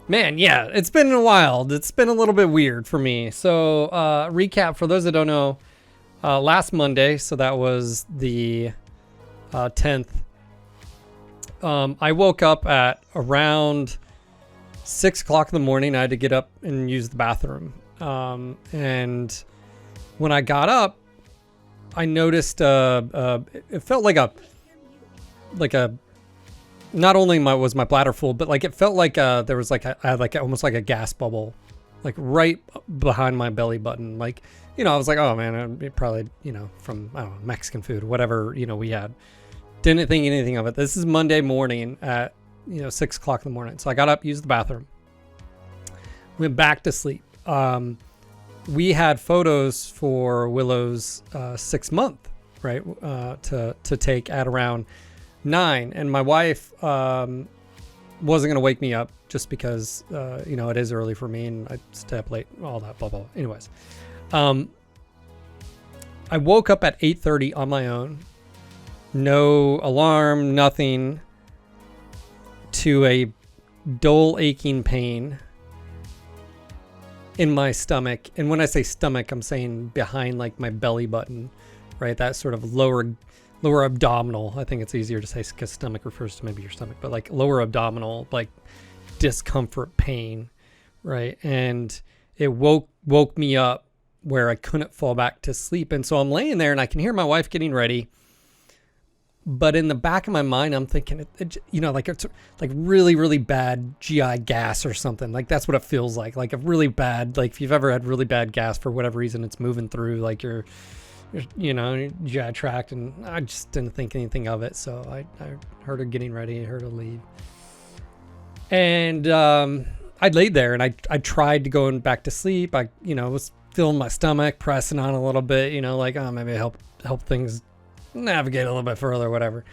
Man, yeah, it's been a while. It's been a little bit weird for me. So, recap for those that don't know, last Monday, so that was the 10th, I woke up at around 6 o'clock in the morning. I had to get up and use the bathroom. And when I got up, I noticed it felt like a not only was my bladder full, but like it felt like there was like I had like almost like a gas bubble, like right behind my belly button. Like, I was like, oh man, it probably, from, I don't know, Mexican food, whatever, we had. Didn't think anything of it. This is Monday morning at, 6 o'clock in the morning. So I got up, used the bathroom, went back to sleep. We had photos for Willow's 6 month, right? To take at around 9, and my wife wasn't gonna wake me up just because it is early for me and I stay up late, all that blah blah. Anyways, I woke up at 8:30 on my own, no alarm, nothing, to a dull aching pain in my stomach. And when I say stomach, I'm saying behind like my belly button, right? That sort of lower abdominal. I think it's easier to say because stomach refers to maybe your stomach, but like lower abdominal, like discomfort, pain, right? And it woke me up where I couldn't fall back to sleep. And so I'm laying there and I can hear my wife getting ready. But in the back of my mind, I'm thinking, like it's like really, really bad GI gas or something. Like that's what it feels like a really bad, like if you've ever had really bad gas for whatever reason, it's moving through like your GI tract, and I just didn't think anything of it. So I heard her getting ready, heard her leave. And I laid there and I tried to go back to sleep. I, was feeling my stomach, pressing on a little bit, like, oh, maybe help things navigate a little bit further, whatever.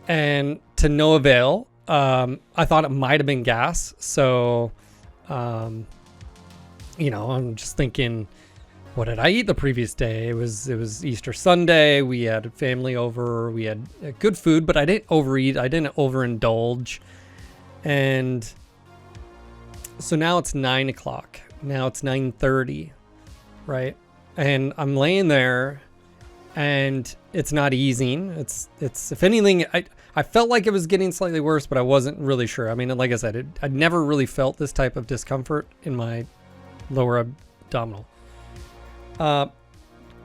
And to no avail. I thought it might have been gas. So, I'm just thinking, what did I eat the previous day? It was Easter Sunday. We had family over. We had good food, but I didn't overeat. I didn't overindulge. And so now it's 9 o'clock. Now it's 9:30, right? And I'm laying there and it's not easing. It's if anything, I felt like it was getting slightly worse, but I wasn't really sure. I mean, like I said, I'd never really felt this type of discomfort in my lower abdominal.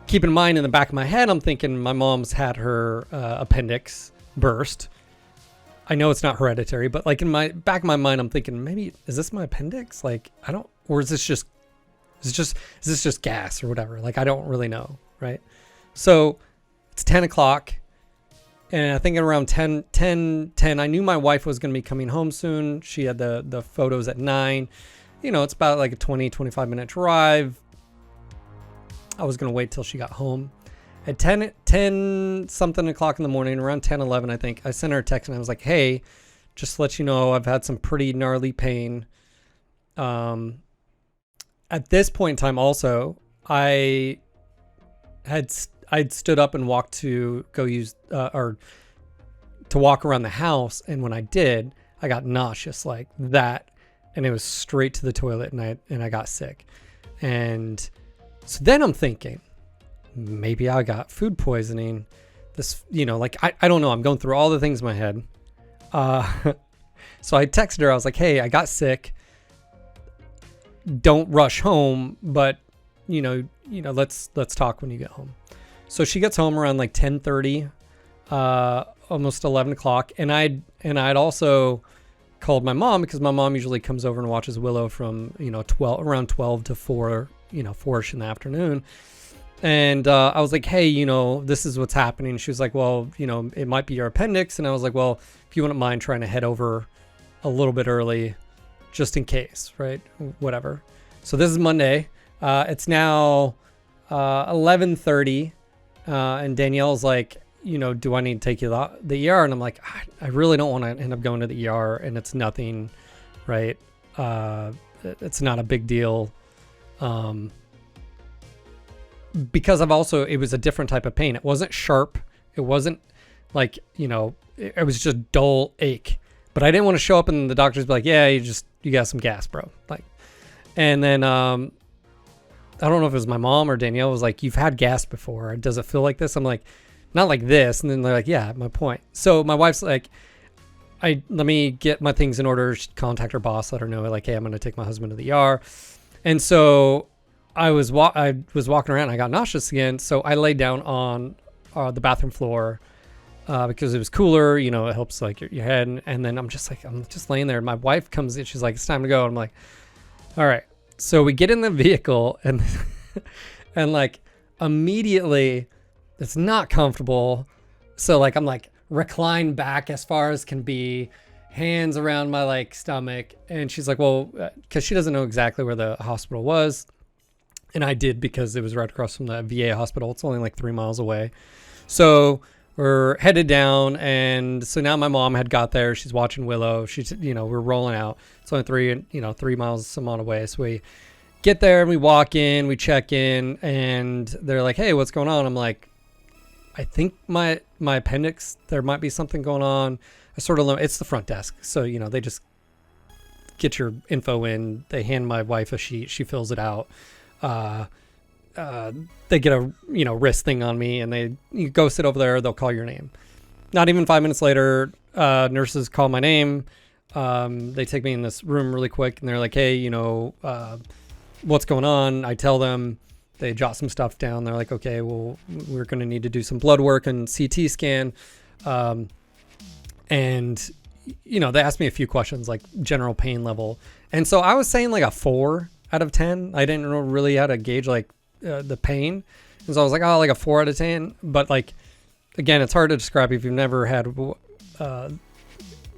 Keep in mind, in the back of my head, I'm thinking my mom's had her appendix burst. I know it's not hereditary, but like in my back of my mind, I'm thinking, maybe, is this my appendix? Like, or is this just gas or whatever? Like, I don't really know. Right. So it's 10 o'clock and I think at around 10, I knew my wife was going to be coming home soon. She had the photos at 9, it's about like a 20-25 minute drive. I was going to wait till she got home. At 10 something o'clock in the morning, around 10-11, I think, I sent her a text and I was like, hey, just to let you know, I've had some pretty gnarly pain. At this point in time also, I'd stood up and walked to go use, or to walk around the house. And when I did, I got nauseous like that. And it was straight to the toilet and I got sick. And so then I'm thinking, maybe I got food poisoning. This, like, I don't know. I'm going through all the things in my head. So I texted her. I was like, hey, I got sick. Don't rush home, but let's talk when you get home. So she gets home around like 10:30, almost 11 o'clock. And I'd also called my mom because my mom usually comes over and watches Willow from, around 12 to 4, 4ish in the afternoon. And I was like, hey, this is what's happening. She was like, well, it might be your appendix. And I was like, well, if you wouldn't mind trying to head over a little bit early, just in case, right? Whatever. So this is Monday. It's now 11:30. And Danielle's like, do I need to take you to the ER? And I'm like, I really don't want to end up going to the ER and it's nothing, right? It's not a big deal. Because it was a different type of pain. It wasn't sharp. It wasn't like, it was just dull ache. But I didn't want to show up and the doctors be like, yeah, you just you got some gas, bro. Like, and then, I don't know if it was my mom or Danielle was like, you've had gas before. Does it feel like this? I'm like, not like this. And then they're like, yeah, my point. So my wife's like, let me get my things in order. She'd contact her boss, let her know like, hey, I'm going to take my husband to the ER. And so I was walking around and I got nauseous again. So I laid down on the bathroom floor because it was cooler, you know, it helps like your head. And then I'm just laying there. My wife comes in. She's like, it's time to go. I'm like, all right. So we get in the vehicle and and like immediately it's not comfortable. So like I'm like reclined back as far as can be, hands around my like stomach. And she's like, well, because she doesn't know exactly where the hospital was. And I did because it was right across from the VA hospital. It's only like 3 miles away. So we're headed down. And so now my mom had got there. She's watching Willow. She's, you know, we're rolling out. It's only 3 miles some odd away. So we get there and we walk in, we check in, and they're like, hey, what's going on? I'm like, I think my appendix, there might be something going on. I sort of, it's the front desk. So, you know, they just get your info in. They hand my wife a sheet. She fills it out. They get a, you know, wrist thing on me and you go sit over there. They'll call your name. Not even 5 minutes later, nurses call my name. They take me in this room really quick and they're like, hey, you know, what's going on? I tell them, they jot some stuff down. They're like, okay, well, we're going to need to do some blood work and CT scan. And, you know, they asked me a few questions like general pain level. And so I was saying like a 4 out of 10. I didn't know really how to gauge like the pain. And so I was like, oh, like a 4 out of 10. But like, again, it's hard to describe if you've never had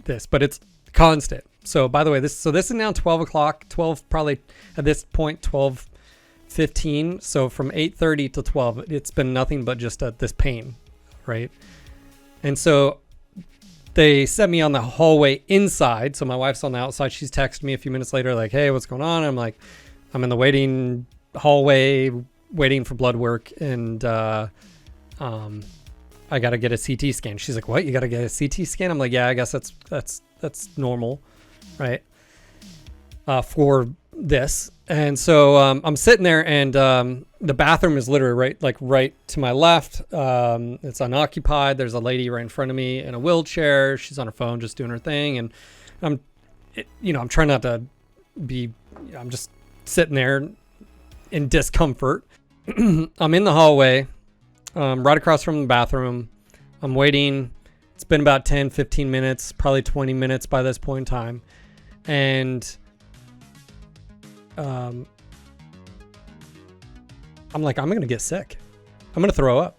this, but it's constant. So by the way, this is now 12 o'clock, 12, probably at this point, 12:15. So from 8:30 to 12, it's been nothing but just this pain. Right. And so they set me on the hallway inside. So my wife's on the outside. She's texted me a few minutes later, like, hey, what's going on? I'm like, I'm in the waiting hallway, waiting for blood work. And, I got to get a CT scan. She's like, what? You got to get a CT scan? I'm like, yeah, I guess that's normal. Right. For this. And so, I'm sitting there and, the bathroom is literally right to my left. It's unoccupied. There's a lady right in front of me in a wheelchair. She's on her phone, just doing her thing. And I'm trying not to I'm just sitting there in discomfort. I'm in the hallway, right across from the bathroom. I'm waiting. It's been about 10, 15 minutes, probably 20 minutes by this point in time. And, I'm like, I'm going to get sick. I'm going to throw up.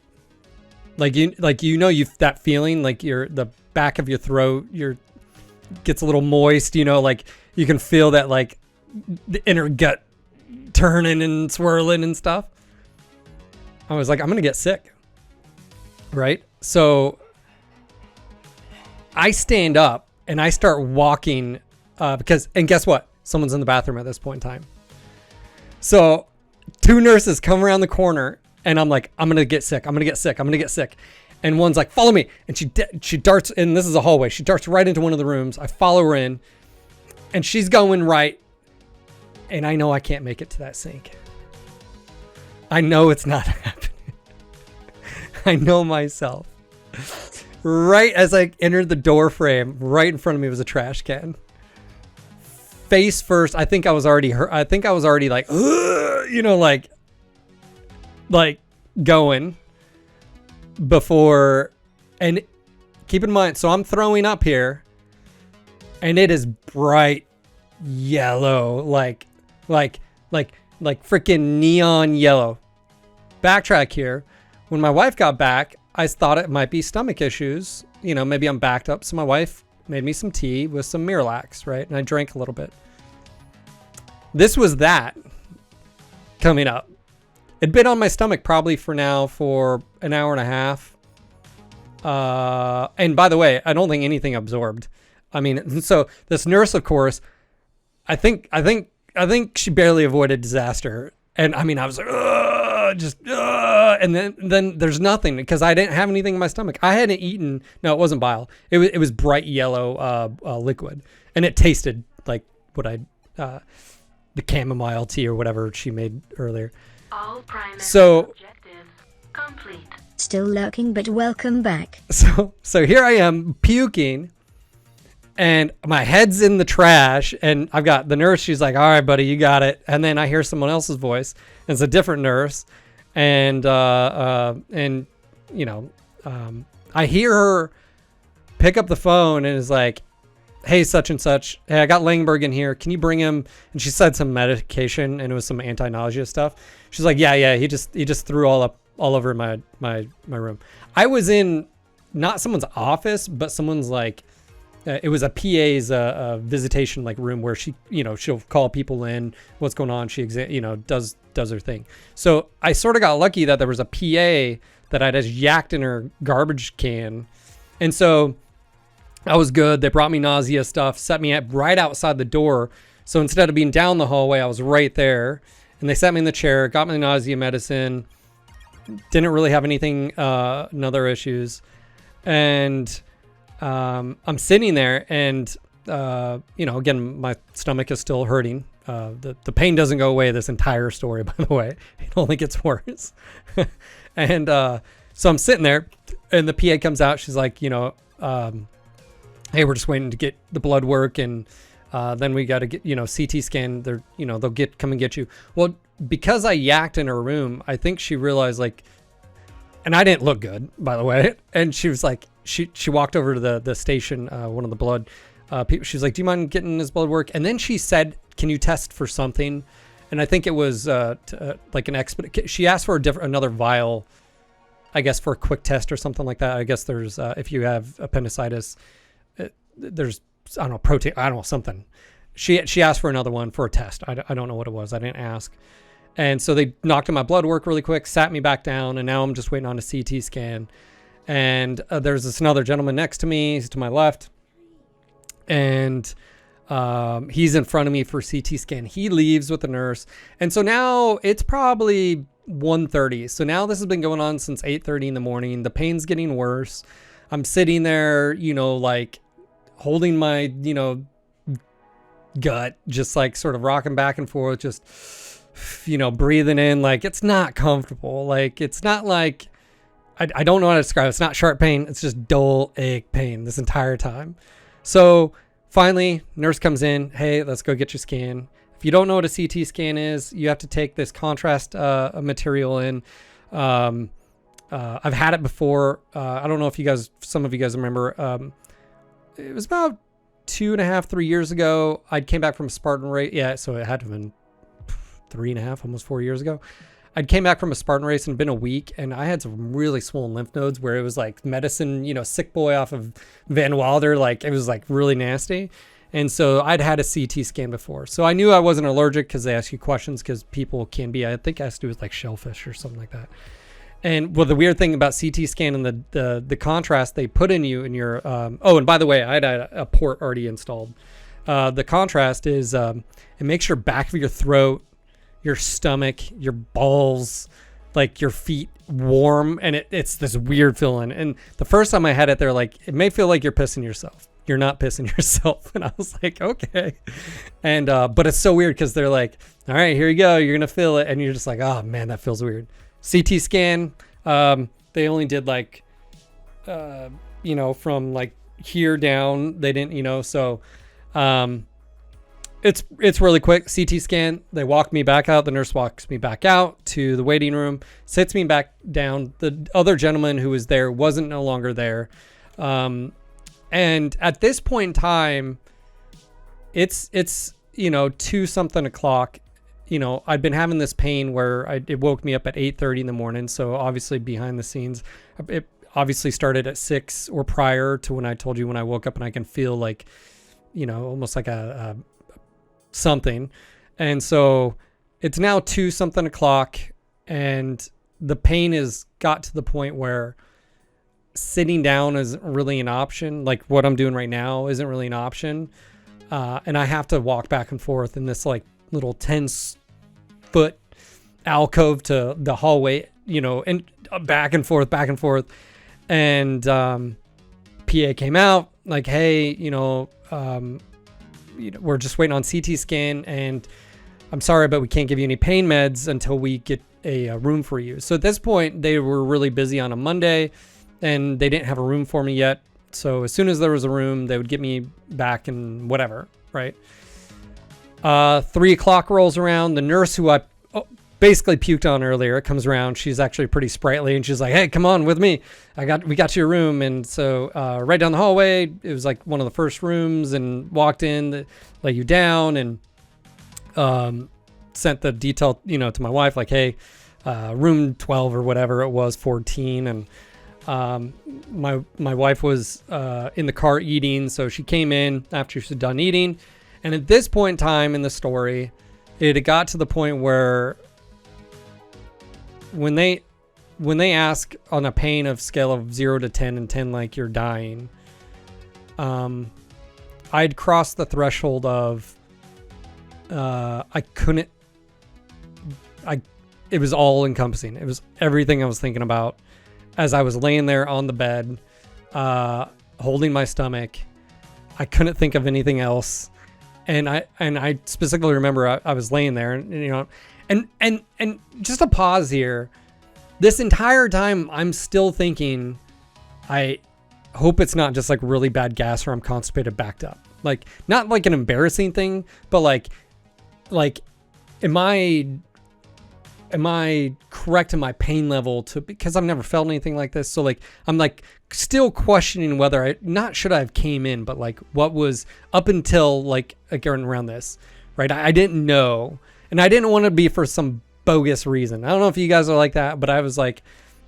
That feeling, like the back of your throat, gets a little moist, like you can feel that, like the inner gut turning and swirling and stuff. I was like, I'm going to get sick. Right. So I stand up and I start walking, and guess what? Someone's in the bathroom at this point in time. So 2 nurses come around the corner and I'm like, I'm going to get sick. I'm going to get sick. I'm going to get sick. And one's like, follow me. And she darts, and this is a hallway. She darts right into one of the rooms. I follow her in and she's going right. And I know I can't make it to that sink. I know it's not happening. I know myself. Right as I entered the door frame, right in front of me was a trash can. Face first. I think I was already hurt. I think I was already like, like going before. And keep in mind, so I'm throwing up here and it is bright yellow, like freaking neon yellow. Backtrack here. When my wife got back, I thought it might be stomach issues. Maybe I'm backed up. So my wife made me some tea with some Miralax, right? And I drank a little bit. This was that coming up. It'd been on my stomach probably for an hour and a half. And by the way, I don't think anything absorbed. I mean, so this nurse, of course, I think she barely avoided disaster. And I mean, I was like, and then there's nothing because I didn't have anything in my stomach. I hadn't eaten. No, it wasn't bile. It was bright yellow liquid, and it tasted like the chamomile tea or whatever she made earlier. All primary So objectives complete. Still lurking, but welcome back. So here I am puking, and my head's in the trash, and I've got the nurse. She's like, "All right, buddy, you got it." And then I hear someone else's voice, and it's a different nurse, and I hear her pick up the phone and is like, "Hey, such and such. Hey, I got Langberg in here. Can you bring him?" And she said some medication, and it was some anti-nausea stuff. She's like, "Yeah. He just threw all over my room." I was in not someone's office, but someone's like, it was a PA's visitation like room where she, she'll call people in, what's going on. She does her thing. So I sort of got lucky that there was a PA that I just yacked in her garbage can, and so I was good. They brought me nausea stuff, set me up right outside the door. So instead of being down the hallway, I was right there. And they sat me in the chair, got me the nausea medicine. Didn't really have anything, no other issues. And I'm sitting there and, again, my stomach is still hurting. The pain doesn't go away this entire story, by the way. It only gets worse. And so I'm sitting there and the PA comes out. She's like, "Hey, we're just waiting to get the blood work, and then we got to get, CT scan. They're, they'll come and get you." Well, because I yacked in her room, I think she realized and I didn't look good, by the way. And she was like, she walked over to the station, one of the blood people. She's like, "Do you mind getting his blood work?" And then she said, "Can you test for something?" And I think it was like an expert. She asked for another vial, I guess, for a quick test or something like that. I guess there's if you have appendicitis. There's, I don't know, protein, I don't know, something. She asked for another one for a test. I don't know what it was. I didn't ask. And so they knocked in my blood work really quick, sat me back down, and now I'm just waiting on a CT scan. And there's this another gentleman next to me. He's to my left. And he's in front of me for CT scan. He leaves with the nurse. And so now it's probably 1:30. So now this has been going on since 8:30 in the morning. The pain's getting worse. I'm sitting there, holding my, gut, just like sort of rocking back and forth, just, breathing in. Like, it's not comfortable. Like, it's not like, I don't know how to describe it. It's not sharp pain. It's just dull ache pain this entire time. So finally, nurse comes in. "Hey, let's go get your scan." If you don't know what a CT scan is, you have to take this contrast material in. I've had it before. I don't know if some of you guys remember. It was about 2.5, 3 years ago. I came back from a Spartan race. Yeah, so it had to have been 3.5, almost 4 years ago. I came back from a Spartan race and been a week, and I had some really swollen lymph nodes where it was like medicine, sick boy off of Van Wilder. Like, it was like really nasty. And so I'd had a CT scan before. So I knew I wasn't allergic because they ask you questions because people can be. I think it has to do with like shellfish or something like that. And well, the weird thing about CT scan and the contrast they put in you in your, and by the way, I had a port already installed. The contrast is, it makes your back of your throat, your stomach, your balls, like your feet warm. And it's this weird feeling. And the first time I had it, they're like, "It may feel like you're pissing yourself. You're not pissing yourself." And I was like, okay. And, but it's so weird because they're like, "All right, here you go. You're going to feel it." And you're just like, "Oh man, that feels weird." CT scan, they only did like, from like here down, they didn't, so, it's really quick. CT scan, they walk me back out. The nurse walks me back out to the waiting room, sits me back down. The other gentleman who was there wasn't no longer there. And at this point in time, it's 2 something o'clock. I'd been having this pain where it woke me up at 8:30 in the morning. So obviously behind the scenes, it obviously started at 6 or prior to when I told you when I woke up and I can feel like, almost like a something. And so it's now 2 something o'clock and the pain has got to the point where sitting down isn't really an option. Like what I'm doing right now isn't really an option. And I have to walk back and forth in this like little 10-foot alcove to the hallway, and back and forth. And PA came out like, "Hey, we're just waiting on CT scan, and I'm sorry, but we can't give you any pain meds until we get a room for you. So at this point, they were really busy on a Monday, and they didn't have a room for me yet. So as soon as there was a room, they would get me back and whatever, right? 3 o'clock rolls around. The nurse who I basically puked on earlier comes around. She's actually pretty sprightly, and she's like, "Hey, come on with me. We got you a room." And so right down the hallway, it was like one of the first rooms, and walked in, lay you down, and sent the detail, to my wife, like, "Hey, room 12 or whatever it was, 14." And my wife was in the car eating, so she came in after she was done eating. And at this point in time in the story, it had got to the point where when they ask on a pain of scale of 0 to 10, and 10 like you're dying, I'd crossed the threshold of it was all encompassing. It was everything I was thinking about as I was laying there on the bed, holding my stomach. I couldn't think of anything else. And I specifically remember I was laying there, and just a pause here. This entire time I'm still thinking, I hope it's not just like really bad gas or I'm constipated backed up. Like, not like an embarrassing thing, but like am I correct in my pain level because I've never felt anything like this. So like, I'm like still questioning whether should I have came in, but like what was up until like around this, right? I didn't know, and I didn't want to be for some bogus reason. I don't know if you guys are like that, but I was like,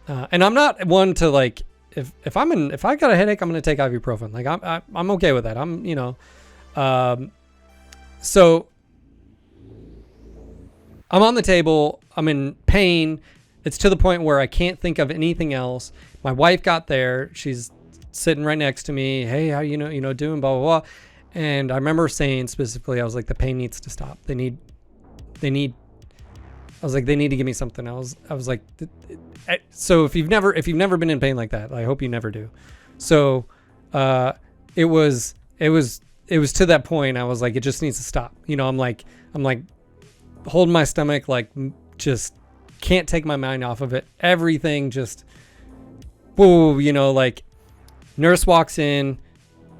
and I'm not one to like, if I got a headache, I'm going to take ibuprofen. Like I'm okay with that. So I'm on the table. I'm in pain. It's to the point where I can't think of anything else. My wife got there. She's sitting right next to me. "Hey, how doing? Blah, blah, blah." And I remember saying specifically, I was like, "The pain needs to stop. They need to give me something." I was like, so if you've never been in pain like that, I hope you never do. So, it was to that point. I was like, it just needs to stop. I'm like holding my stomach, like just can't take my mind off of it. Everything just, whoa, like nurse walks in.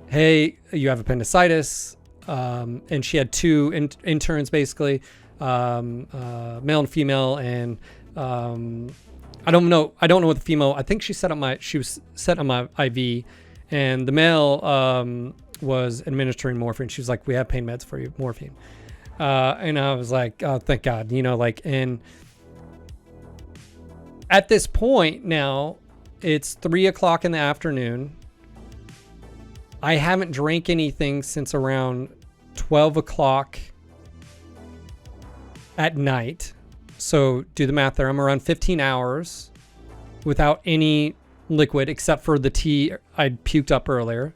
"Hey, you have appendicitis." And she had two interns basically, male and female. And, I don't know what the female, I think she was set on my IV, and the male, was administering morphine. She was like, "We have pain meds for you, morphine." And I was like, "Oh, thank God," and at this point now it's 3 o'clock in the afternoon. I haven't drank anything since around 12 o'clock at night. So do the math there. I'm around 15 hours without any liquid except for the tea I'd puked up earlier.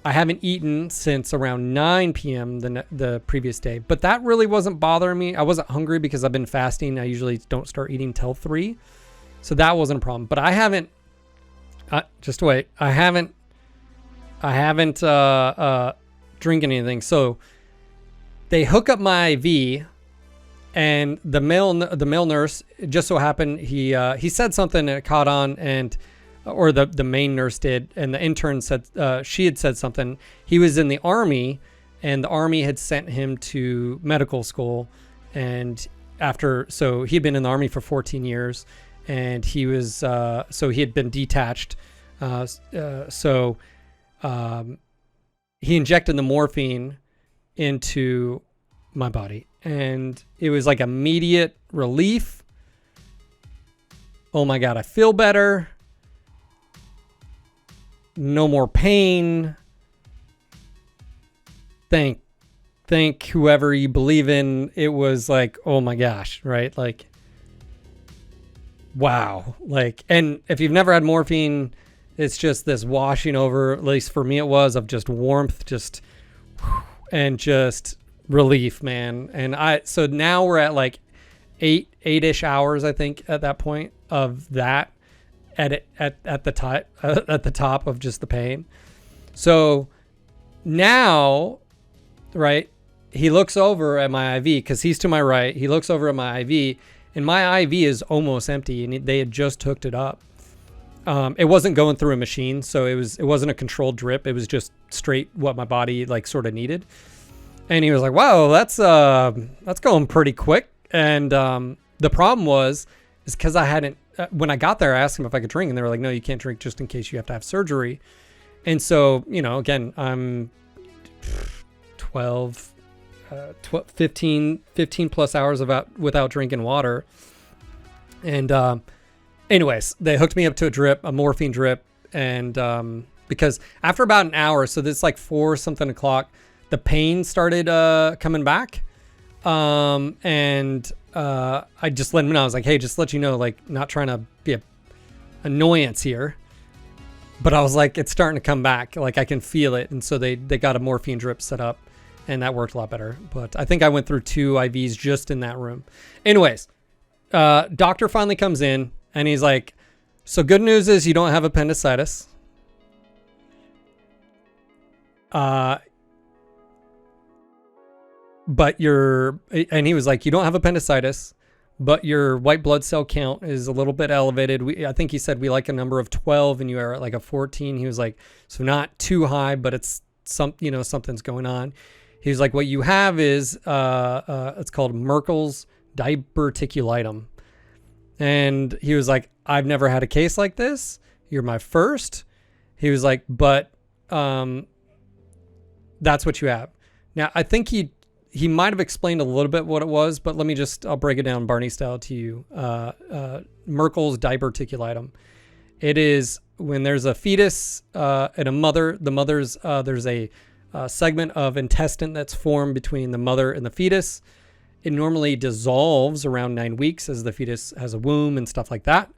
I haven't eaten since around 9 p.m. the previous day, but that really wasn't bothering me. I wasn't hungry because I've been fasting. I usually don't start eating till 3. So that wasn't a problem, but I haven't, just wait. I haven't drink anything. So they hook up my IV, and the male nurse, it just so happened, he said something and it caught on, or the main nurse did, and the intern said, she had said something. He was in the Army, and the Army had sent him to medical school, and so he'd been in the Army for 14 years, and he was, so he had been detached. So he injected the morphine into my body, and it was like immediate relief. Oh my God, I feel better. No more pain. Thank whoever you believe in. It was like, oh my gosh, right? Like, wow. Like, and if you've never had morphine, it's just this washing over, at least for me it was, of just warmth, just, and just relief, man. And so now we're at like 8-ish hours, I think, at that point at the top of just the pain. So now right? He looks over at my IV because he's to my right. He looks over at my IV, and my IV is almost empty, and they had just hooked it up. It wasn't going through a machine, so it wasn't a controlled drip. It was just straight what my body like sort of needed. And he was like, "Wow, that's going pretty quick." And the problem is because I hadn't. When I got there, I asked him if I could drink, and they were like, "No, you can't drink just in case you have to have surgery." And so, again, I'm 15 plus hours without drinking water. And anyways, they hooked me up to a morphine drip. And because after about an hour, so this is like 4 something o'clock, the pain started coming back. And I just let him know. I was like, "Hey, just to let you know, like, not trying to be an annoyance here." But I was like, it's starting to come back. Like, I can feel it. And so they got a morphine drip set up, and that worked a lot better. But I think I went through 2 IVs just in that room. Anyways, doctor finally comes in, and he's like, "So good news is you don't have appendicitis. And he was like, you don't have appendicitis, but your white blood cell count is a little bit elevated. I think he said we like a number of 12 and you are at like a 14. He was like, so not too high, but it's something's going on. He was like, what you have is, it's called Merkel's diverticulitis. And he was like, I've never had a case like this. You're my first. He was like, but, that's what you have. Now, I think he might have explained a little bit what it was, but I'll break it down Barney style to you. Merkel's diverticulitis. It is when there's a fetus and a mother, there's a segment of intestine that's formed between the mother and the fetus. It normally dissolves around 9 weeks as the fetus has a womb and stuff like that.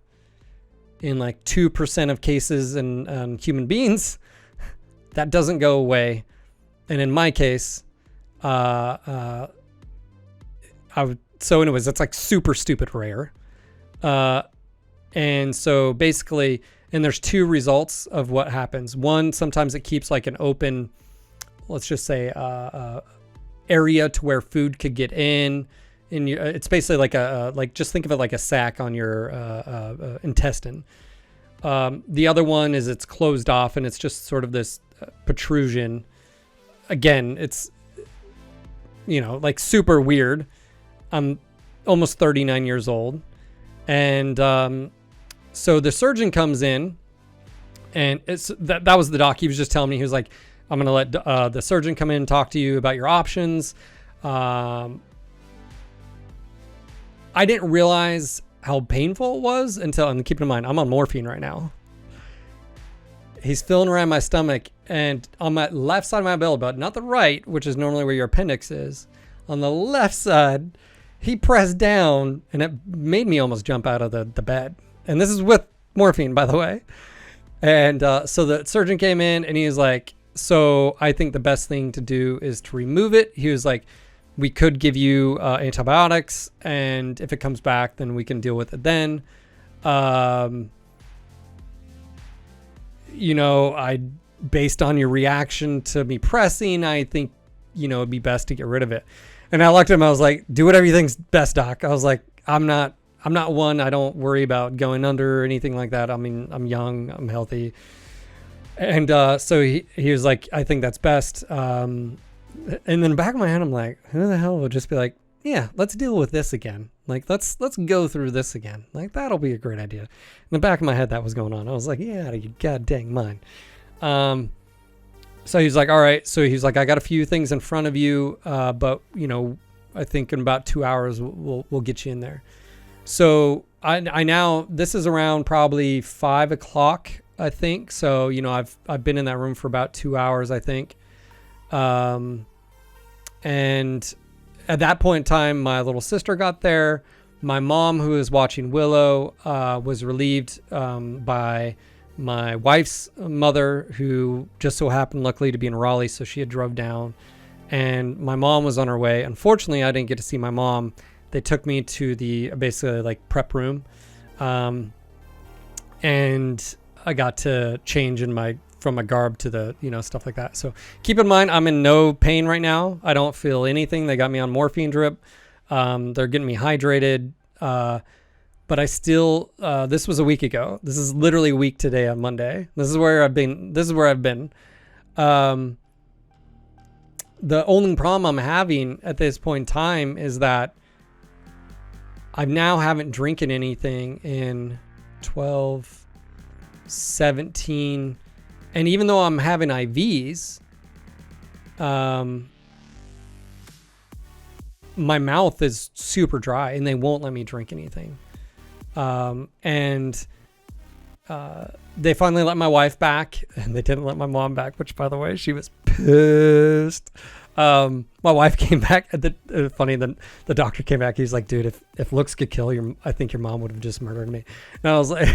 In like 2% of cases in human beings, that doesn't go away. And in my case, so anyways, that's like super stupid rare. And so basically, and there's 2 results of what happens. One, sometimes it keeps like an open, let's just say, area to where food could get in. It's basically like just think of it like a sac on your intestine. The other one is it's closed off and it's just sort of this protrusion. Again, it's, like super weird. I'm almost 39 years old. And so the surgeon comes in, and that was the doc. He was just telling me, he was like, I'm going to let the surgeon come in and talk to you about your options. I didn't realize how painful it was until, and keep in mind, I'm on morphine right now. He's feeling around my stomach, and on my left side of my belly button, not the right, which is normally where your appendix is. On the left side, he pressed down, and it made me almost jump out of the bed. And this is with morphine, by the way. And so the surgeon came in, and he was like, so I think the best thing to do is to remove it. He was like, we could give you antibiotics, and if it comes back, then we can deal with it then. Based on your reaction to me pressing, I think, it'd be best to get rid of it. And I looked at him, I was like, do whatever you think's best, doc. I was like, I'm not one, I don't worry about going under or anything like that. I mean, I'm young, I'm healthy. And so he was like, I think that's best. And in the back of my head, I'm like, who the hell would just be like, yeah, let's deal with this again. Like, let's go through this again. Like, that'll be a great idea. In the back of my head, that was going on. I was like, yeah, out of your god dang mind. So he's like, all right. So he's like, I got a few things in front of you, but I think in about 2 hours we'll get you in there. So I now, this is around probably 5 o'clock, I think. So I've been in that room for about 2 hours, I think. And at that point in time, my little sister got there. My mom, who was watching Willow, was relieved by my wife's mother, who just so happened, luckily, to be in Raleigh, so she had drove down. And my mom was on her way. Unfortunately, I didn't get to see my mom. They took me to the basically like prep room, and I got to change in my from my garb to the, stuff like that. So keep in mind, I'm in no pain right now. I don't feel anything. They got me on morphine drip. They're getting me hydrated. But I still, this was a week ago. This is literally a week today on Monday. This is where I've been. The only problem I'm having at this point in time is that I now haven't drinking anything in 12, 17. And even though I'm having IVs, my mouth is super dry and they won't let me drink anything. They finally let my wife back, and they didn't let my mom back, which, by the way, she was pissed. My wife came back. Funny, the doctor came back. He's like, dude, if looks could kill, I think your mom would have just murdered me. And I was like,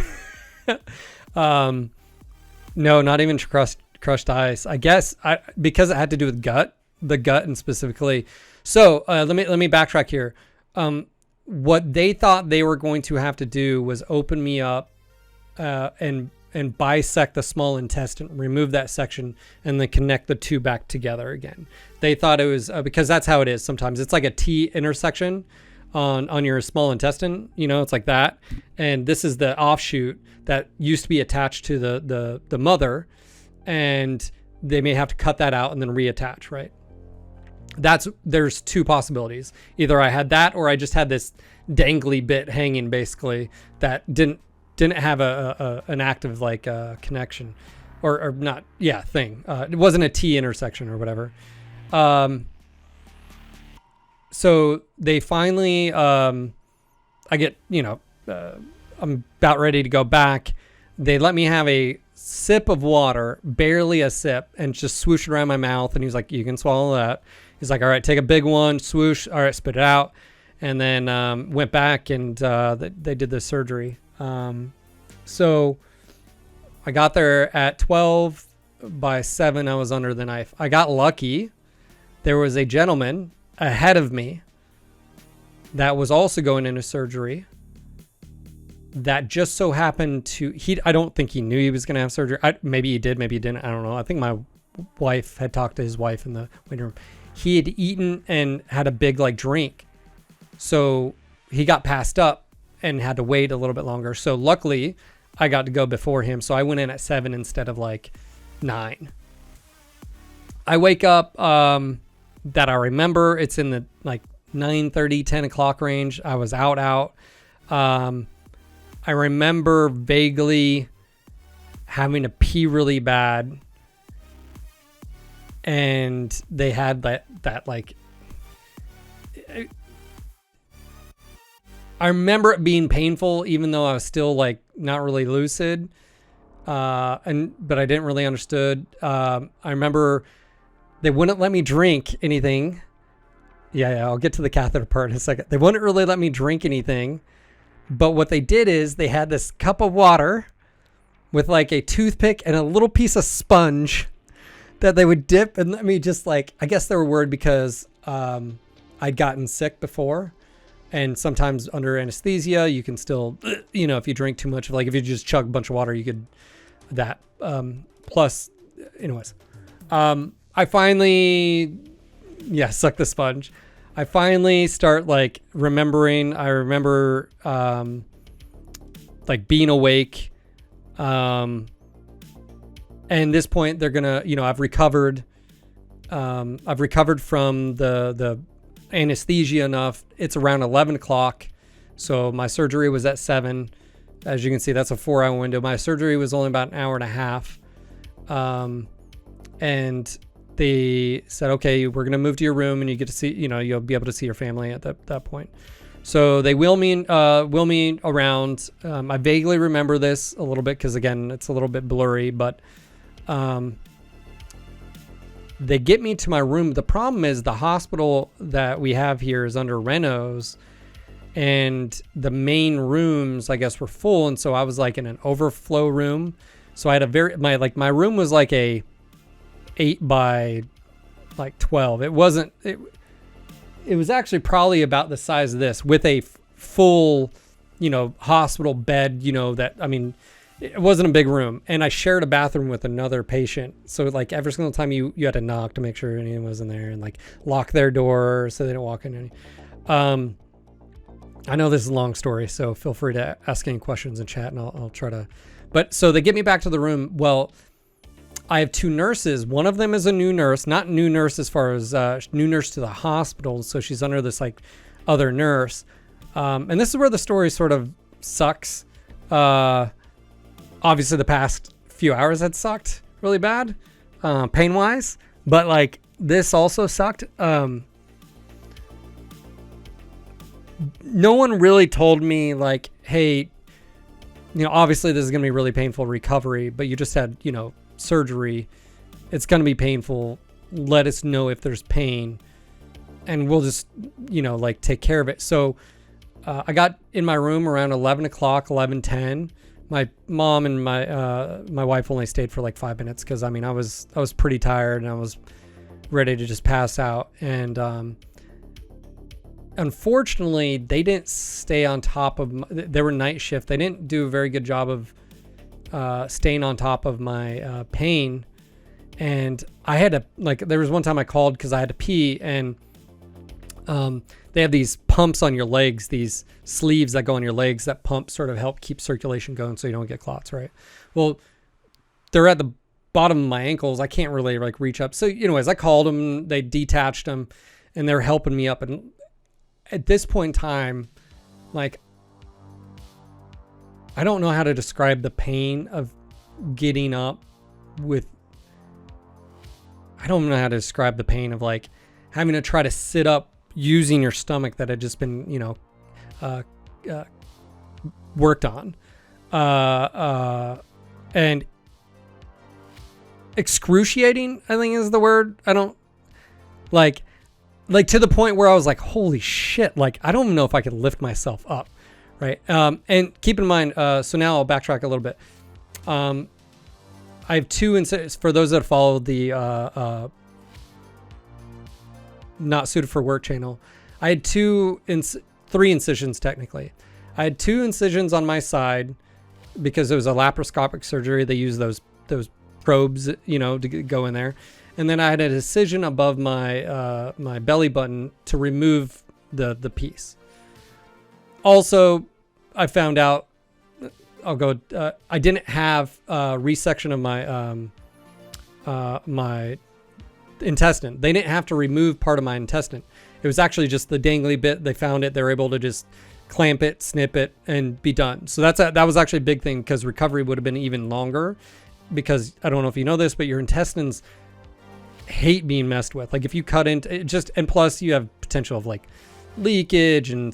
no, not even crushed ice. I guess because it had to do with the gut and specifically. So let me backtrack here. What they thought they were going to have to do was open me up and bisect the small intestine, remove that section, and then connect the two back together again. They thought it was because that's how it is sometimes. It's like a T intersection on your small intestine. It's like that. And this is the offshoot that used to be attached to the mother, and they may have to cut that out and then reattach, right? There's two possibilities. Either I had that, or I just had this dangly bit hanging, basically, that didn't have an active connection or not. Yeah. Thing. It wasn't a T intersection or whatever. So they finally, I get, I'm about ready to go back. They let me have a sip of water, barely a sip, and just swoosh it around my mouth. And he's like, you can swallow that. He's like, all right, take a big one, swoosh. All right, spit it out. And then went back and they did the surgery. So I got there at 12. By 7, I was under the knife. I got lucky. There was a gentleman ahead of me that was also going into surgery that just so happened to, I don't think he knew he was going to have surgery. Maybe he did, maybe he didn't. I don't know. I think my wife had talked to his wife in the waiting room. He had eaten and had a big drink. So he got passed up and had to wait a little bit longer. So luckily I got to go before him. So I went in at 7 instead of 9. I wake up, that I remember it's in the 9:30, 10 o'clock range. I was out. I remember vaguely having to pee really bad. And they had that I remember it being painful, even though I was still not really lucid. But I didn't really understood. I remember they wouldn't let me drink anything. Yeah, I'll get to the catheter part in a second. They wouldn't really let me drink anything. But what they did is they had this cup of water with a toothpick and a little piece of sponge that they would dip and let me just I guess they were worried because I'd gotten sick before. And sometimes under anesthesia, you can still, if you drink too much, if you just chug a bunch of water, you could plus, anyways, I finally, suck the sponge. I finally start remembering. I remember being awake. And at this point, they're gonna, I've recovered. I've recovered from the anesthesia enough. It's around 11 o'clock. So my surgery was at 7. As you can see, that's a 4-hour window. My surgery was only about an hour and a half. And they said, okay, we're going to move to your room and you get to see, you'll be able to see your family at that point. So they wheel me around. I vaguely remember this a little bit because, again, it's a little bit blurry, but they get me to my room. The problem is the hospital that we have here is under renos, and the main rooms, I guess, were full. And so I was in an overflow room. So I had my room was a 8 by 12. It wasn't, it was actually probably about the size of this with a full, hospital bed, it wasn't a big room, and I shared a bathroom with another patient. So like every single time you had to knock to make sure anyone was in there, and like lock their door so they didn't walk in. I know this is a long story, so feel free to ask any questions in chat, and I'll try to. But so they get me back to the room. Well, I have 2 nurses. One of them is a new nurse, not new nurse as far as new nurse to the hospital. So she's under this like other nurse, and this is where the story sort of sucks. Obviously the past few hours had sucked really bad, pain wise, but like this also sucked. No one really told me like, hey, obviously this is going to be really painful recovery, but you just had, surgery. It's going to be painful. Let us know if there's pain and we'll just, like take care of it. So, I got in my room around 11 o'clock, 11:10. My mom and my wife only stayed for like 5 minutes. Cause I was pretty tired and I was ready to just pass out. And, unfortunately, they didn't stay on top of they were night shift. They didn't do a very good job of staying on top of my pain. And I had to, like, there was one time I called because I had to pee, and they have these pumps on your legs, these sleeves that go on your legs that pump sort of help keep circulation going so you don't get clots, right? Well, they're at the bottom of my ankles. I can't really like reach up. So, anyways, I called them, they detached them, and they're helping me up. And at this point in time, like, I don't know how to describe the pain of getting up with, I don't know how to describe the pain of like having to try to sit up using your stomach that had just been, worked on. And excruciating, I think is the word. I don't like to the point where I was like, holy shit, like, I don't even know if I could lift myself up. Right. And keep in mind, so now I'll backtrack a little bit. I have 2 incisions for those that follow the, not suited for work channel. I had 3 incisions technically. I had 2 incisions on my side because it was a laparoscopic surgery. They use those probes, to go in there. And then I had an incision above my my belly button to remove the piece. Also, I found out, I didn't have resection of my my intestine. They didn't have to remove part of my intestine. It was actually just the dangly bit. They found it. They were able to just clamp it, snip it, and be done. So that was actually a big thing because recovery would have been even longer, because I don't know if you know this, but your intestines hate being messed with. Like if you cut into it, and plus you have potential of like leakage and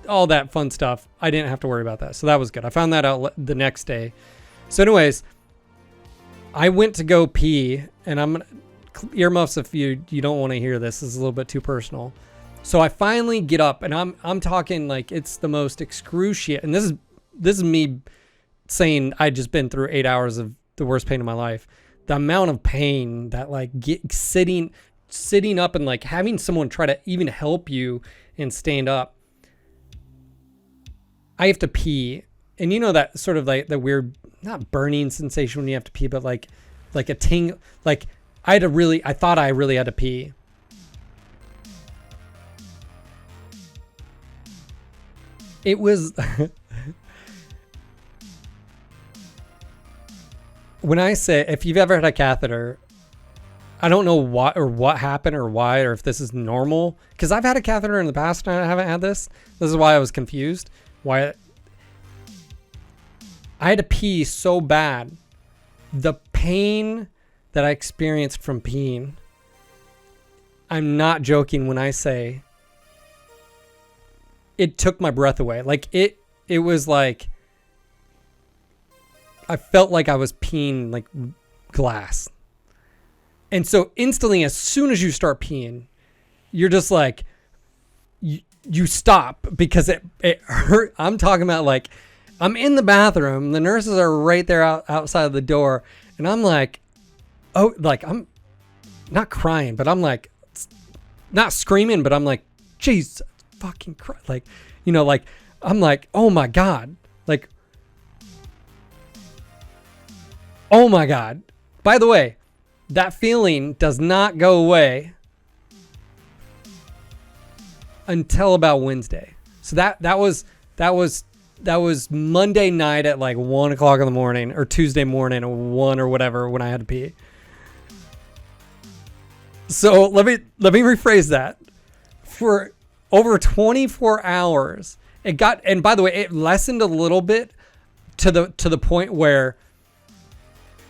all that fun stuff. I didn't have to worry about that. So that was good. I found that out the next day. So anyways, I went to go pee, and I'm gonna earmuffs if you don't want to hear this. This is a little bit too personal. So I finally get up, and I'm talking like it's the most excruciating. And this is me saying I just been through 8 hours of the worst pain of my life. The amount of pain that like sitting up and like having someone try to even help you and stand up. I have to pee, and that sort of like the weird, not burning sensation when you have to pee, but like a ting, like I thought I really had to pee. It was, when I say, if you've ever had a catheter, I don't know what happened or why, or if this is normal, because I've had a catheter in the past and I haven't had this. This is why I was confused. Why I had to pee so bad. The pain that I experienced from peeing, I'm not joking when I say it took my breath away. Like it was like, I felt like I was peeing like glass. And so instantly, as soon as you start peeing, you're just like, you stop because it hurt. I'm talking about like, I'm in the bathroom. The nurses are right there outside of the door. And I'm like, oh, like I'm not crying, but I'm like, not screaming, but I'm like, jeez, fucking Christ. Like, like I'm like, oh my God. Like Oh my God. By the way, that feeling does not go away until about Wednesday. So that was Monday night at like 1 o'clock in the morning, or Tuesday morning at 1 or whatever, when I had to pee. So let me rephrase that. For over 24 hours, it got, and by the way, it lessened a little bit to the point where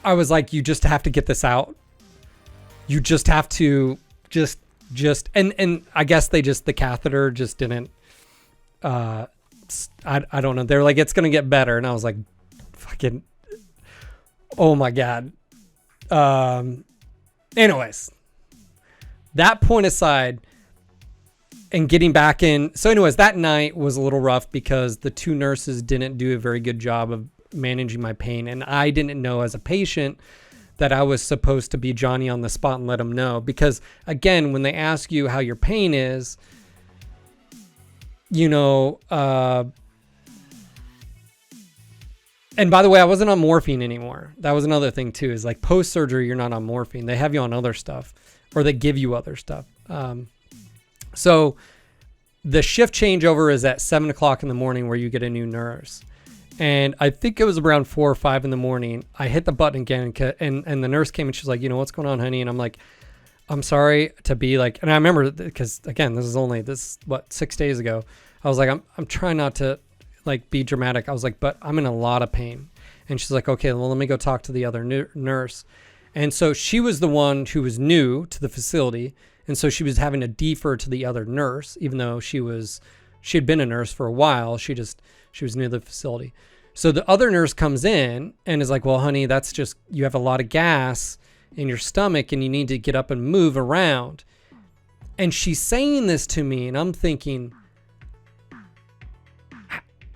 I was like, you just have to get this out. You just have to just and I guess the catheter just didn't, I don't know. They're like, it's going to get better. And I was like, fucking, oh my God. Anyways, that point aside, and getting back in. So anyways, that night was a little rough because the two nurses didn't do a very good job of managing my pain. And I didn't know as a patient that I was supposed to be Johnny on the spot and let them know. Because again, when they ask you how your pain is, you know, and by the way, I wasn't on morphine anymore. That was another thing too, is like post-surgery, you're not on morphine. They have you on other stuff, or they give you other stuff. So the shift changeover is at 7 o'clock in the morning where you get a new nurse. And I think it was around 4 or 5 in the morning. I hit the button again, and the nurse came and she's like, you know, what's going on, honey? And I'm like, I'm sorry to be like, and I remember because again, this is what, 6 days ago. I was like, I'm trying not to like be dramatic. I was like, but I'm in a lot of pain. And she's like, okay, well, let me go talk to the other nurse. And so she was the one who was new to the facility. And so she was having to defer to the other nurse, even though she had been a nurse for a while. She was new to the facility. So the other nurse comes in and is like, well, honey, that's just, you have a lot of gas in your stomach and you need to get up and move around. And she's saying this to me and I'm thinking,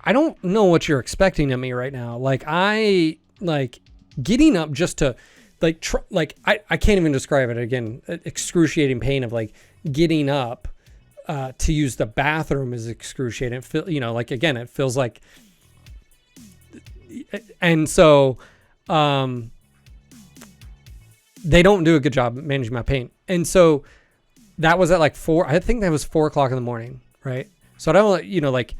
I don't know what you're expecting of me right now. Like getting up just to I can't even describe it again. Excruciating pain of like getting up to use the bathroom is excruciating. Again, it feels like, and so they don't do a good job managing my pain. And so that was at like 4, I think that was 4 o'clock in the morning. Right. So I don't,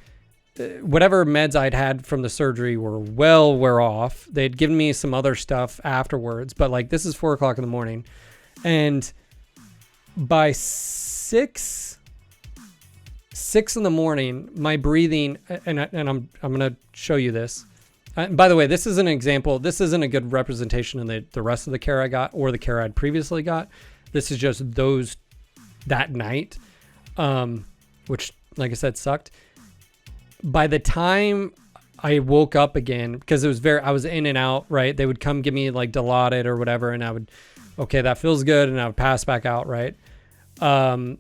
whatever meds I'd had from the surgery were off. They'd given me some other stuff afterwards, but like this is 4 o'clock in the morning. And by 6 in the morning, my breathing, and I'm going to show you this. By the way, this is an example. This isn't a good representation of the rest of the care I got or the care I'd previously got. This is just that night, which like I said, sucked. By the time I woke up again, because I was in and out, right? They would come give me like Dilaudid or whatever. And I would, okay, that feels good. And I would pass back out. Right. By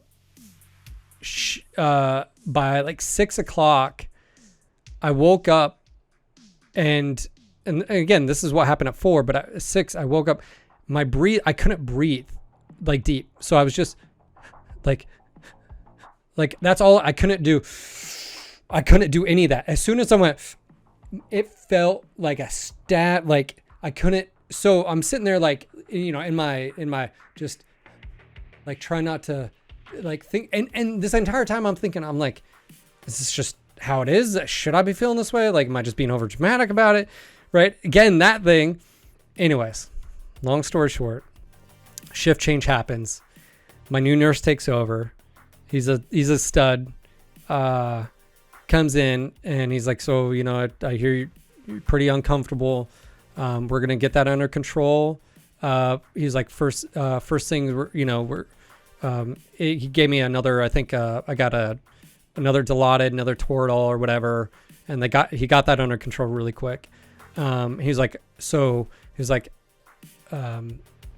like 6 o'clock, I woke up and again, this is what happened at 4, but at 6, I woke up, I couldn't breathe like deep. So I was just like that's all I couldn't do. I couldn't do any of that. As soon as I went, it felt like a stab. Like I couldn't. So I'm sitting there like, in my just like trying not to like think. And this entire time I'm thinking, I'm like, is this just how it is? Should I be feeling this way? Like, am I just being over dramatic about it? Right. Again, that thing. Anyways, long story short, shift change happens. My new nurse takes over. He's a stud. Comes in and he's like, so, I hear you're pretty uncomfortable. We're going to get that under control. He's like, first thing, he gave me another, I think, I got another Dilaudid, another Toradol or whatever. And he got that under control really quick. He's like, we're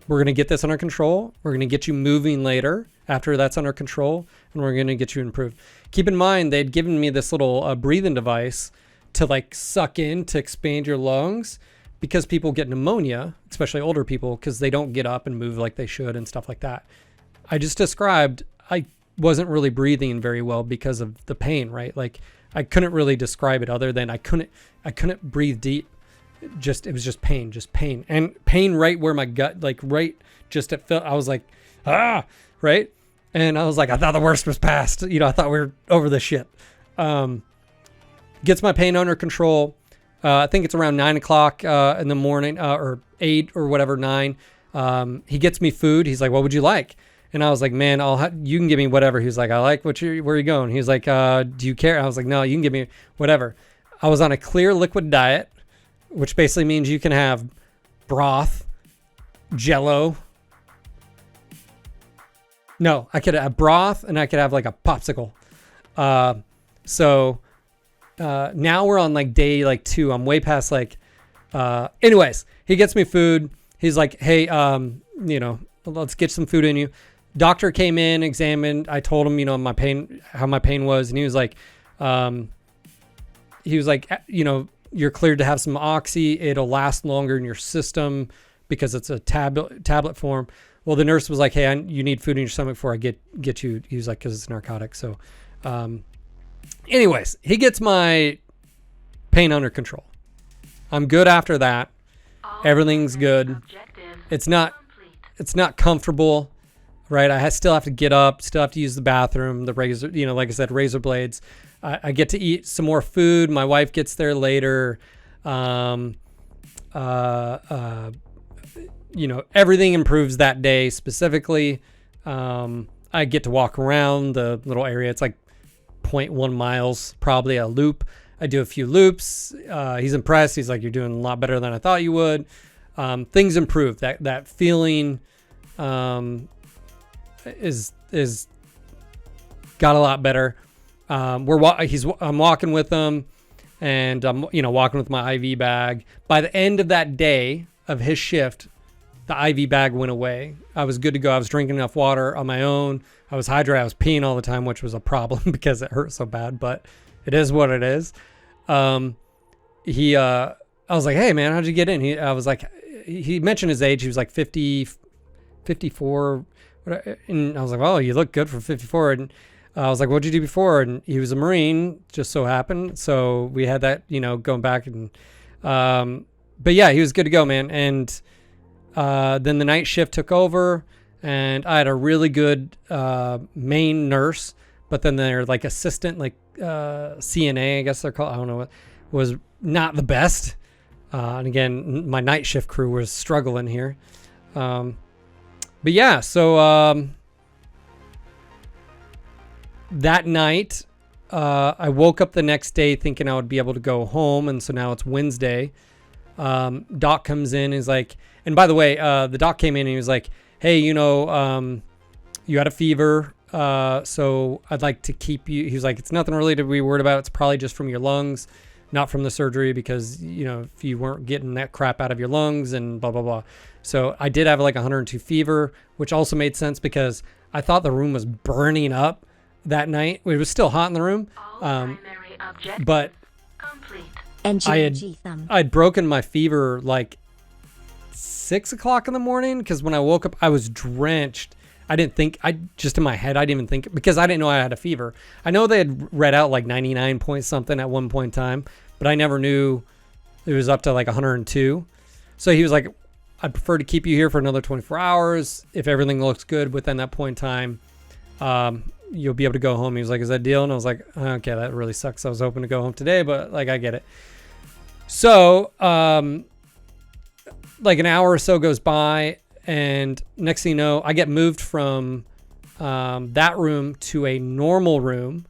going to get this under control. We're going to get you moving later after that's under control, and we're going to get you improved. Keep in mind, they'd given me this little breathing device to like suck in to expand your lungs because people get pneumonia, especially older people, because they don't get up and move like they should and stuff like that. I just described, I wasn't really breathing very well because of the pain, right? Like I couldn't really describe it other than I couldn't breathe deep. it was just pain and pain right where my gut, like right, just it felt, I was like, right. And I was like, I thought the worst was past, I thought we were over this shit. Gets my pain under control. I think it's around 9 o'clock in the morning, or 8 or whatever, 9. He gets me food. He's like, what would you like? And I was like, man, you can give me whatever. He was like, I like where are you going? He was like, do you care? I was like, no, you can give me whatever. I was on a clear liquid diet, which basically means you can have broth, Jello. No, I could have broth and I could have like a popsicle. So now we're on like day like 2. I'm way past like, anyways, he gets me food. He's like, hey, let's get some food in you. Doctor came in, examined. I told him, how my pain was. And he was like, you're cleared to have some oxy. It'll last longer in your system because it's a tablet form. Well, the nurse was like, hey, you need food in your stomach before I get you. He was like, because it's narcotic. So, anyways, he gets my pain under control. I'm good after that. Everything's good. It's not comfortable, right? I still have to get up, still have to use the bathroom, the razor, like I said, razor blades. I get to eat some more food. My wife gets there later. Everything improves that day specifically. I get to walk around the little area. It's like 0.1 miles, probably a loop. I do a few loops. He's impressed. He's like, you're doing a lot better than I thought you would. Things improve. That feeling is got a lot better. I'm walking with him, and I'm walking with my IV bag. By the end of that day of his shift, the IV bag went away. I was good to go. I was drinking enough water on my own. I was hydrated. I was peeing all the time, which was a problem because it hurt so bad, but it is what it is. I was like, hey man, how'd you get in? He mentioned his age. He was like 50, 54. And I was like, well, you look good for 54. And I was like, what'd you do before? And he was a Marine, just so happened. So we had that, going back and, but yeah, he was good to go, man. And, then the night shift took over, and I had a really good, main nurse, but then their like assistant, like, CNA, I guess they're called. I don't know what, was not the best. And again, my night shift crew was struggling here. But yeah, so, that night, I woke up the next day thinking I would be able to go home. And so now it's Wednesday. Doc comes in, is like, and by the way, the doc came in and he was like, hey, you had a fever. So I'd like to keep you. He was like, it's nothing really to be worried about. It's probably just from your lungs, not from the surgery, because, if you weren't getting that crap out of your lungs and blah, blah, blah. So I did have like 102 fever, which also made sense because I thought the room was burning up that night. It was still hot in the room. But I'd broken my fever like 6 o'clock in the morning, because when I woke up, I was drenched. Just in my head, I didn't even think, because I didn't know I had a fever. I know they had read out like 99 point something at one point in time, but I never knew it was up to like 102. So he was like, I'd prefer to keep you here for another 24 hours. If everything looks good within that point in time, you'll be able to go home. He was like, is that a deal? And I was like, okay, that really sucks. I was hoping to go home today, but like, I get it. So, like an hour or so goes by, and next thing you know, I get moved from that room to a normal room,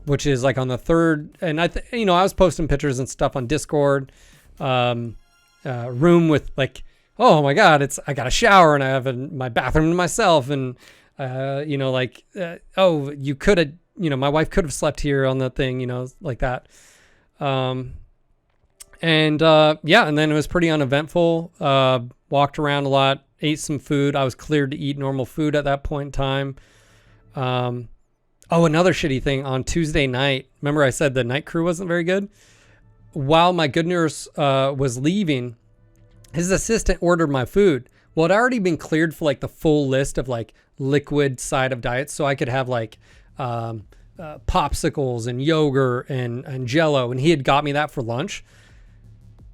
which is like on the third. And I was posting pictures and stuff on Discord. Room with like, oh my God, I got a shower and I have my bathroom to myself, and you could have, my wife could have slept here on the thing, like that. And then it was pretty uneventful. Walked around a lot, ate some food. I was cleared to eat normal food at that point in time. Another shitty thing on Tuesday night. Remember I said the night crew wasn't very good? While my good nurse was leaving, his assistant ordered my food. Well, it had already been cleared for like the full list of like liquid side of diets. So I could have like popsicles and yogurt and Jello. And he had got me that for lunch.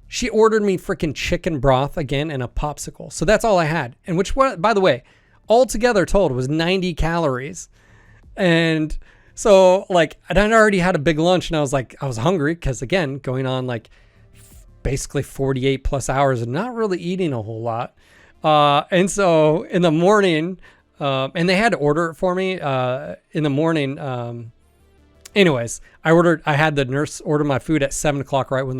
She ordered me freaking chicken broth again and a popsicle. So that's all I had. And which, by the way, altogether total was 90 calories. And so like, and I'd already had a big lunch and I was hungry because again, going on like basically 48 plus hours and not really eating a whole lot. And so in the morning, and they had to order it for me, in the morning. Anyways, I had the nurse order my food at 7:00, right when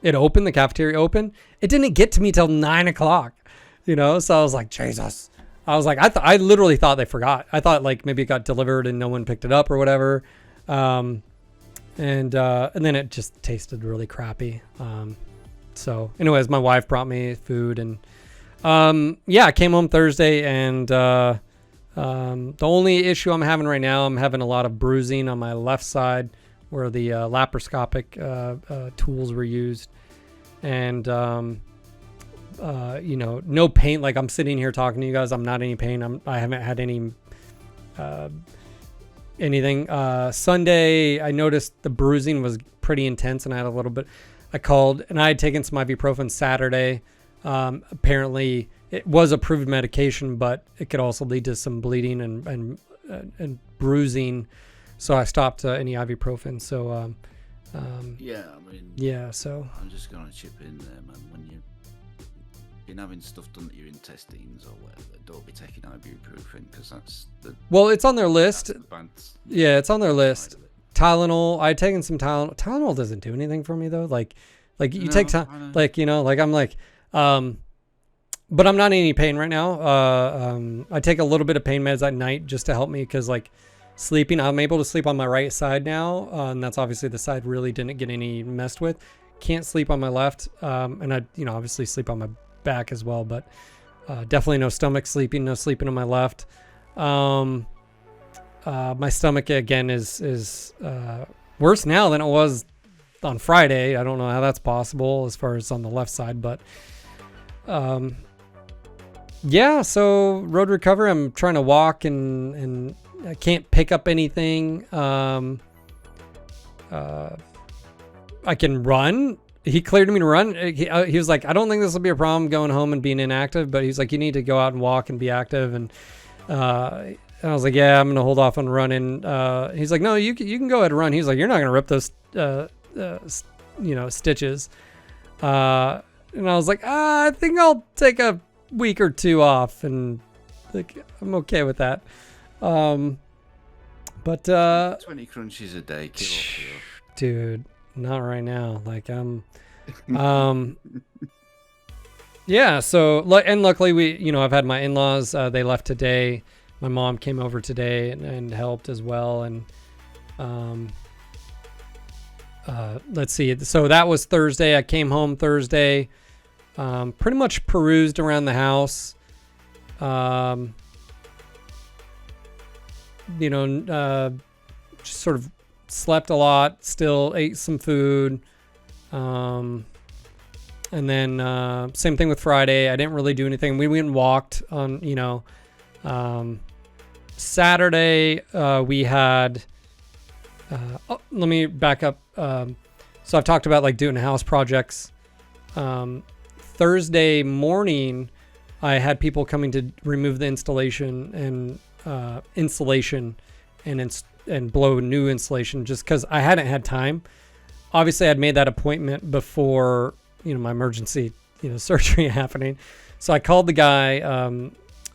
it opened, the cafeteria opened. It didn't get to me till 9:00, so I was like, Jesus. I was like, I literally thought they forgot. I thought like maybe it got delivered and no one picked it up or whatever. And then it just tasted really crappy. So anyways, my wife brought me food and, I came home Thursday and, the only issue I'm having right now, I'm having a lot of bruising on my left side where the, laparoscopic, tools were used and, no pain. Like I'm sitting here talking to you guys. I'm not in any pain. I haven't had any, anything. Sunday, I noticed the bruising was pretty intense and I had a little bit. I called and I had taken some ibuprofen Saturday. Apparently it was approved medication, but it could also lead to some bleeding and bruising. So I stopped any ibuprofen. So, so I'm just going to chip in there, man. When you've been having stuff done to your intestines or whatever, don't be taking ibuprofen because that's the... Well, it's on their list. Yeah, it's on their list. Tylenol. I'd taken some Tylenol. Tylenol doesn't do anything for me though. Like you take time, like, I'm like, but I'm not in any pain right now. I take a little bit of pain meds at night just to help me. Cause like sleeping, I'm able to sleep on my right side now. And that's obviously the side really didn't get any messed with. Can't sleep on my left. And I, obviously sleep on my back as well, but, definitely no stomach sleeping, no sleeping on my left. My stomach again is worse now than it was on Friday. I don't know how that's possible as far as on the left side, but so road recovery. I'm trying to walk and I can't pick up anything. I can run. He cleared me to run. He was like, I don't think this will be a problem going home and being inactive, but he's like, you need to go out and walk and be active. And I was like, yeah, I'm going to hold off on running. He's like, no, you can go ahead and run. He's like, you're not going to rip those, stitches. And I was like, I think I'll take a week or two off and like, I'm okay with that. But, 20 crunches a day, dude, not right now. Like so, and luckily we, I've had my in-laws, they left today. My mom came over today and helped as well. And, let's see. So that was Thursday. I came home Thursday, pretty much perused around the house. Just sort of slept a lot, still ate some food. And then, same thing with Friday. I didn't really do anything. We went and walked on, Saturday, we had, let me back up. So I've talked about like doing house projects. Thursday morning, I had people coming to remove the installation and, insulation and blow new insulation just cause I hadn't had time. Obviously I'd made that appointment before, my emergency, surgery happening. So I called the guy,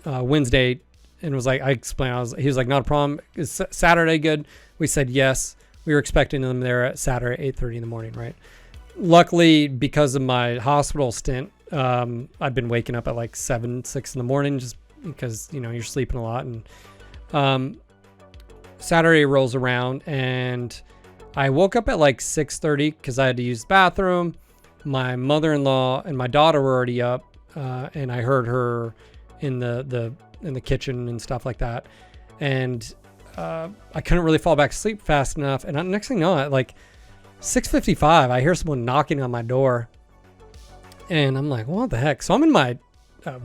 Wednesday and was like, I explained, he was like, not a problem. Is Saturday good? We said, yes. We were expecting them there at Saturday at 8:30 in the morning. Right. Luckily, because of my hospital stint, I've been waking up at like 6 in the morning just because, you're sleeping a lot. And, Saturday rolls around and I woke up at like 6:30 because I had to use the bathroom. My mother-in-law and my daughter were already up, and I heard her in the kitchen and stuff like that. And I couldn't really fall back asleep fast enough. And next thing you know, at like 6:55, I hear someone knocking on my door, and I'm like, what the heck? So I'm in my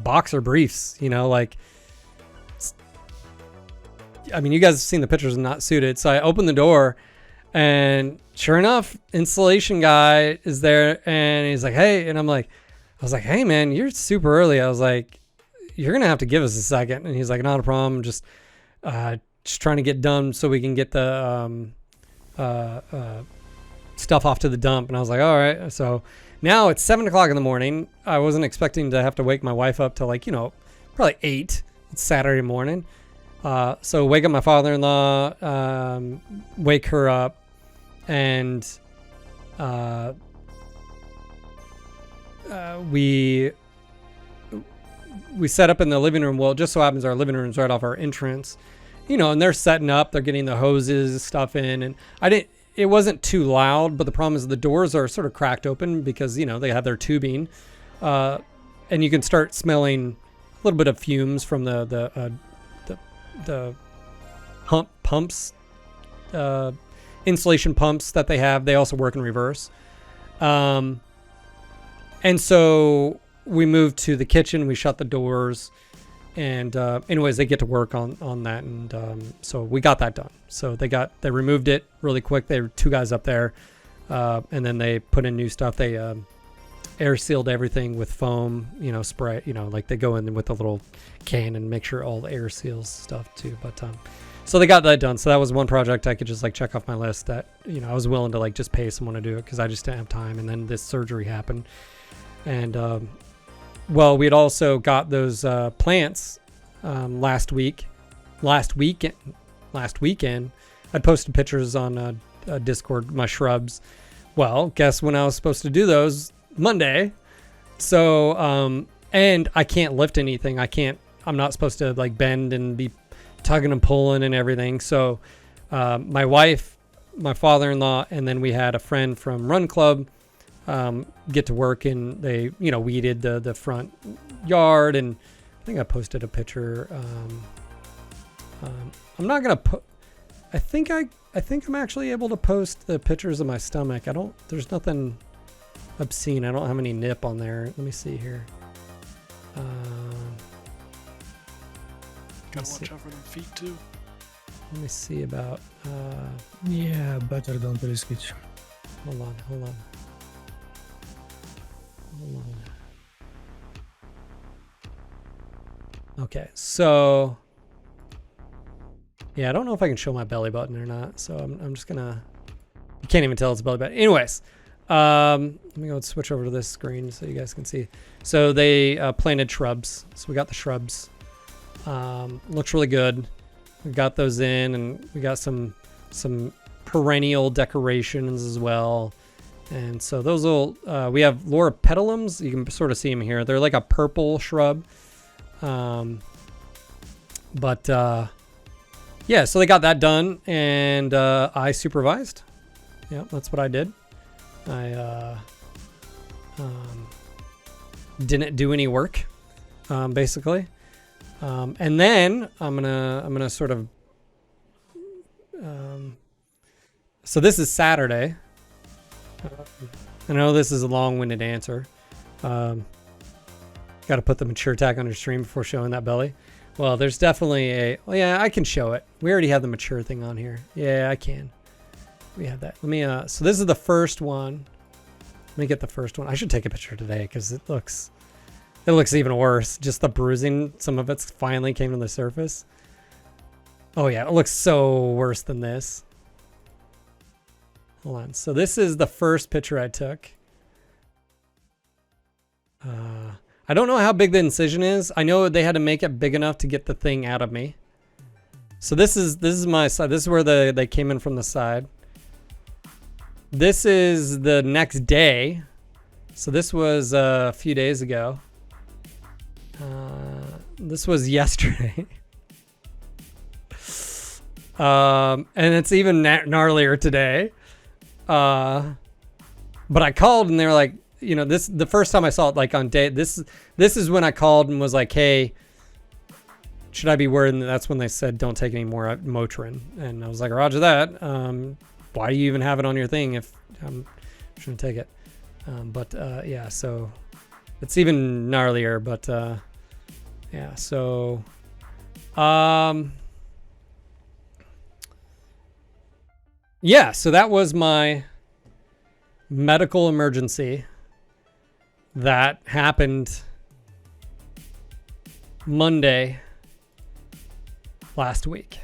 boxer briefs, I mean, you guys have seen the pictures, I'm not suited. So I open the door and sure enough, installation guy is there, and he's like, hey, and I was like, hey man, you're super early. I was like, you're gonna have to give us a second. And he's like, not a problem, just trying to get done so we can get the stuff off to the dump. And I was like, all right. So now it's 7 o'clock in the morning. I wasn't expecting to have to wake my wife up till like, probably 8. It's Saturday morning. So wake up my father-in-law, wake her up, and we set up in the living room. Well, it just so happens our living room's right off our entrance, and they're setting up, they're getting the hoses stuff in, and it wasn't too loud, but the problem is the doors are sort of cracked open because, they have their tubing, and you can start smelling a little bit of fumes from the pumps, insulation pumps that they have. They also work in reverse. And so we moved to the kitchen, we shut the doors, and anyways, they get to work on that, and so we got that done. So they removed it really quick. There were 2 guys up there, and then they put in new stuff. They air sealed everything with foam, spray, like they go in with a little can and make sure all the air seals stuff too. But so they got that done. So that was one project I could just like check off my list that I was willing to like just pay someone to do it because I just didn't have time. And then this surgery happened, and well, we had also got those plants last weekend. I'd posted pictures on Discord, my shrubs. Well, guess when I was supposed to do those? Monday. So and I can't lift anything. I'm not supposed to like bend and be tugging and pulling and everything. So my wife, my father-in-law, and then we had a friend from Run Club get to work, and they weeded the front yard, and I think I posted a picture. I'm not gonna put. I think I'm actually able to post the pictures of my stomach. There's nothing obscene. I don't have any nip on there. Let me see here. Gotta watch out for them feet too. Let me see about. Yeah, better don't risk it. Hold on. Okay, so yeah, I don't know if I can show my belly button or not. So I'm just gonna. You can't even tell it's a belly button. Anyways. Let me go and switch over to this screen so you guys can see. So they planted shrubs. So we got the shrubs. Looks really good. We got those in, and we got some perennial decorations as well. And so those will, we have Loropetalums. You can sort of see them here. They're like a purple shrub. Yeah, so they got that done, and I supervised. Yeah, that's what I did. I didn't do any work, basically. And then I'm gonna sort of. So this is Saturday. I know this is a long-winded answer. Got to put the mature tack on your stream before showing that belly. Well, there's definitely well, yeah, I can show it. We already have the mature thing on here. Yeah, I can. We have that. Let me, so this is the first one. Let me get the first one. I should take a picture today because it looks even worse. Just the bruising, some of it's finally came to the surface. Oh yeah, it looks so worse than this. Hold on. So this is the first picture I took. I don't know how big the incision is. I know they had to make it big enough to get the thing out of me. So this is my side. This is where they came in from the side. This is the next day. So this was a few days ago. This was yesterday. And it's even gnarlier today. But I called and they were like, you know, this the first time I saw it, like on day this is when I called and was like, hey, should I be worried? And that's when they said don't take any more Motrin. And I was like, roger that. Why do you even have it on your thing if I shouldn't take it? Yeah, so it's even gnarlier, but yeah, so yeah, so that was my medical emergency that happened Monday last week,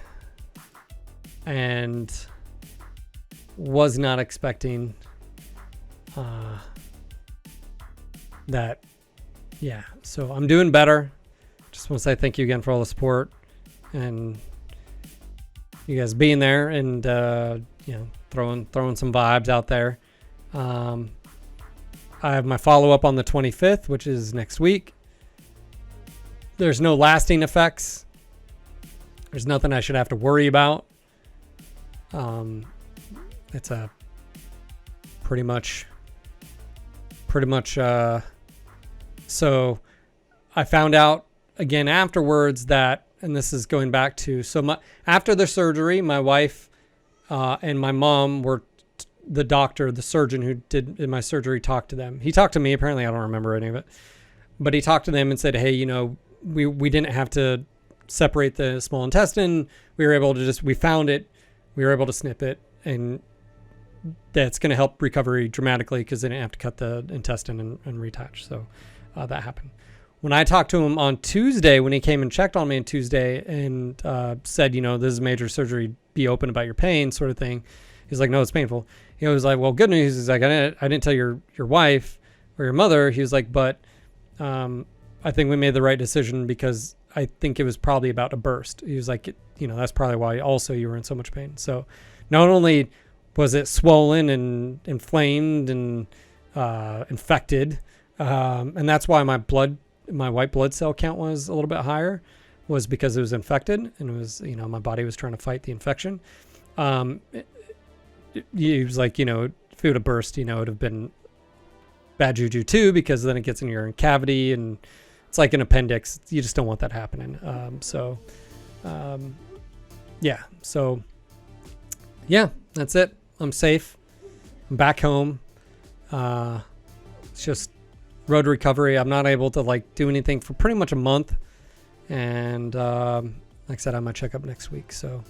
and was not expecting that. Yeah, so I'm doing better. Just want to say thank you again for all the support and you guys being there and throwing some vibes out there. I have my follow-up on the 25th, which is next week. There's no lasting effects. There's nothing I should have to worry about. It's a pretty much so I found out again afterwards that, and this is going back to, after the surgery, my wife and my mom were, the doctor, the surgeon who did my surgery talked to them. He talked to me, apparently I don't remember any of it, but he talked to them and said, hey, we didn't have to separate the small intestine. We were able to we found it, we were able to snip it, and that's going to help recovery dramatically because they didn't have to cut the intestine and reattach. So that happened. When I talked to him on Tuesday, when he came and checked on me on Tuesday and said, this is major surgery, be open about your pain sort of thing. He's like, no, it's painful. He was like, well, good news is like, I didn't tell your wife or your mother. He was like, but I think we made the right decision because I think it was probably about to burst. He was like, that's probably why also you were in so much pain. So not only was it swollen and inflamed and infected, and that's why my white blood cell count was a little bit higher, was because it was infected and it was, my body was trying to fight the infection. He was like, if it would have burst, it would have been bad juju too, because then it gets in your cavity and it's like an appendix. You just don't want that happening. Yeah, that's it. I'm safe. I'm back home. It's just road recovery. I'm not able to do anything for pretty much a month. And like I said, I might check up next week. So